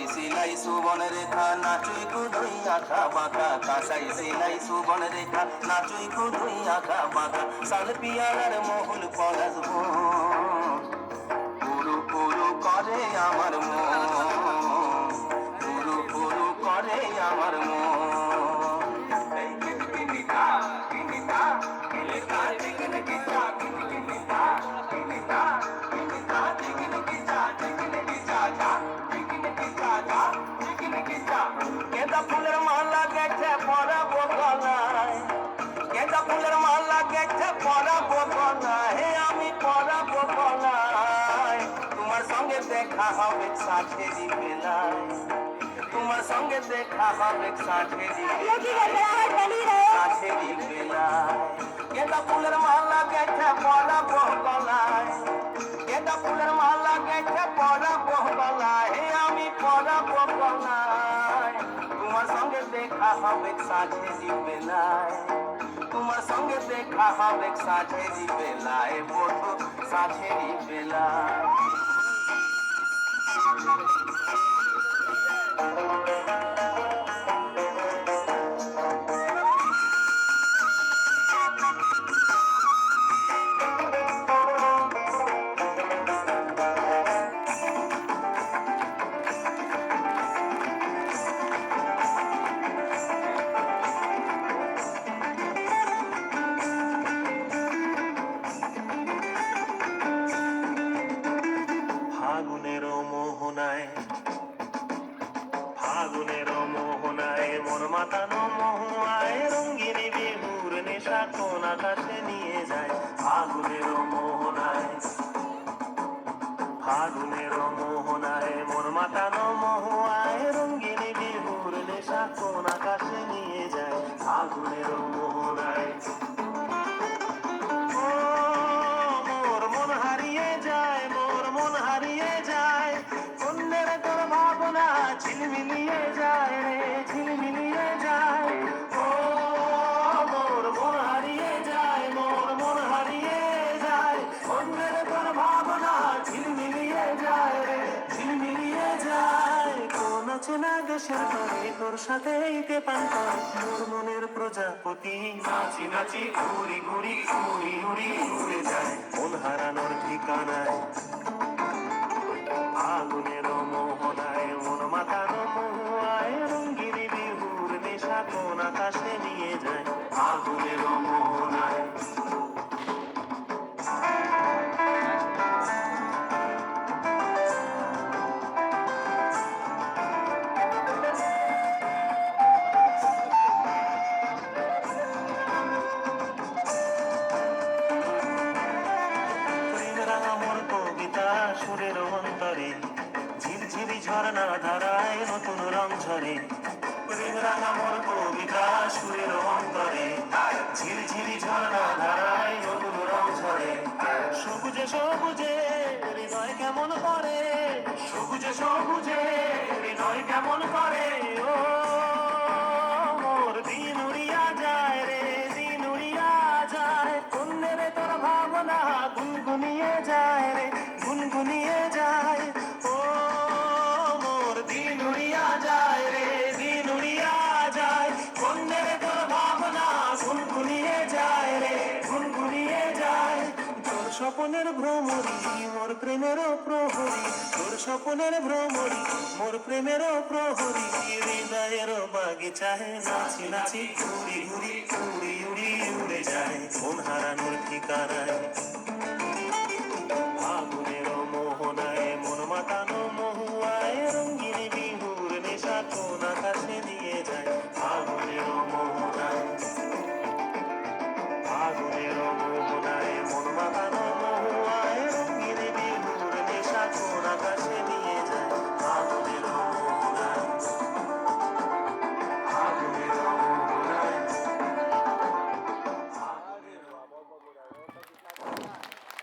কাঁসাই সিলাই সুবন রেখা নাচুই কুদুই আঁকা বাঁকা কাঁসাই সিলাই সুবন রেখা নাচুই কুদুই আঁকা বাঁকা সাল পিয়ারার মহুল পলাশবো পুরু পুরু করে আমার মন পুরু পুরু করে আমার মন गेंदा फूलेर माला गेছে পরাবো গলায় गेंदा फूलेर माला गेছে পরাবো গলায় আমি পরাবো গলায় তোমার সঙ্গে দেখা হবে সাথেরি বেলায় তোমার সঙ্গে দেখা হবে সাথেরি বেলায় गेंदा फूलेर माला गेছে পরাবো গলায় गेंदा फूलेर माला गेছে পরাবো গলায় আমি পরাবো গলায় তোমার সঙ্গে দেখা হবে সাথেরি বেলায় তোমার সঙ্গে দেখা হবে সাথেরি বেলায় বন্ধু সাথেরি বেলায় ফাগুনের মোহনায় মন মাতানো মহুয়ায় রঙ্গিনী বিহুর নেশা কোন আকাশে নিয়ে যায় ফাগুনের মোহনায় মন মাতানো মহুয়ায় রঙ্গিনী বিহুর নেশা কোন আকাশে নিয়ে যায় ফাগুনের মোহনায় মোর মন হারিয়ে যায় অন্যের তোর ভাবনা ঝিলমিলিয়ে যায় রে ঝিলমিলিয়ে যায় ও মোর মন হারিয়ে যায় অন্যের তোর ভাবনা ঝিলমিলিয়ে যায় রে ঝিলমিলিয়ে যায় কোন চেনা দেশের তরে তোর সাথে ইতে পান করে মোর মনের প্রজাপতি নাচি নাচি ঘুরি ঘুরি উড়ি উড়ি উড়ে যায় মন হারানোর ঠিকানায় ফাগুনের মোহনায় মন মাতানো মহুয়ায় রঙ্গিনী বিহুর নেশা কোন আকাশে নিয়ে যায় ফাগুনের মোহনায় সুরের অন্তরে ঝিরঝিরি ঝর্ণা ধারায় নতুন রং ঝরে প্রেম রাঙা মোর কবিতা সুরের অন্তরে ঝিরঝিরি ঝর্ণা ধারায় নতুন রং ঝরে সবুজে সবুজে হৃদয় কেমন করে সবুজে সবুজে হৃদয় কেমন করে ও মোর দিন উড়িয়া যায় রে দিন উড়িয়া যায় অন্যের তোর ভাবনা গুনগুনিয়ে যায় রে গুনগুনিয়ে যায় ও মোর দিন উড়িয়া যায় রে দিন উড়িয়া যায় অন্যের তোর ভাবনা গুনগুনিয়ে যায় রে গুনগুনিয়ে যায় তোর স্বপ্নের ভ্রমরি মোর প্রেমেরও প্রহরী তোর স্বপ্নের ভ্রমরি মোর প্রেমেরও প্রহরী হৃদয়ের বাগিচায় নাচি নাচি ঘুরি ঘুরি উড়ি উড়ি উড়ে যায় মন হারানোর ঠিকানায় ফাগুনের মোহনায় মন মাতানো মহুয়ায় রঙ্গিনী বিহুর নেশা কোন আকাশে নিয়ে যায় ফাগুনের মোহনায় মন মাতানো মহুয়ায় রঙ্গিনী বিহুর নেশা কোন আকাশে নিয়ে যায় ফাগুনের মোহনায়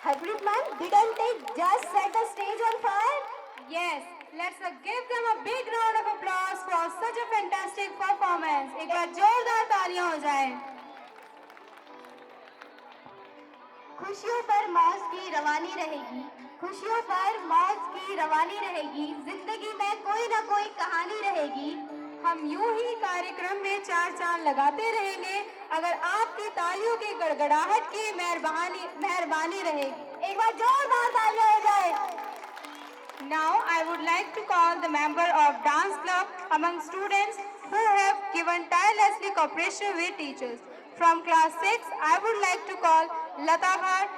Hybrid man, didn't they just set the stage on fire? Yes, let's give them a big round of applause for such a fantastic performance. एक बार जोरदार तालियां हो जाए। खुशियों पर मौज की रवानी रहेगी, खुशियों पर मौज की रवानी रहेगी, जिंदगी में कोई ना कोई कहानी रहेगी। हम यूं ही कार्यक्रम में चार चांद लगाते रहेंगे अगर आपकी तालियों की गड़गड़ाहट की मेहरबानी रहेगी। एक बार जोरदार तालियां हो जाए। Now I would like to call the member of dance club among students who have given tirelessly cooperation with teachers. From class 6, I would like to call Lata Bhatt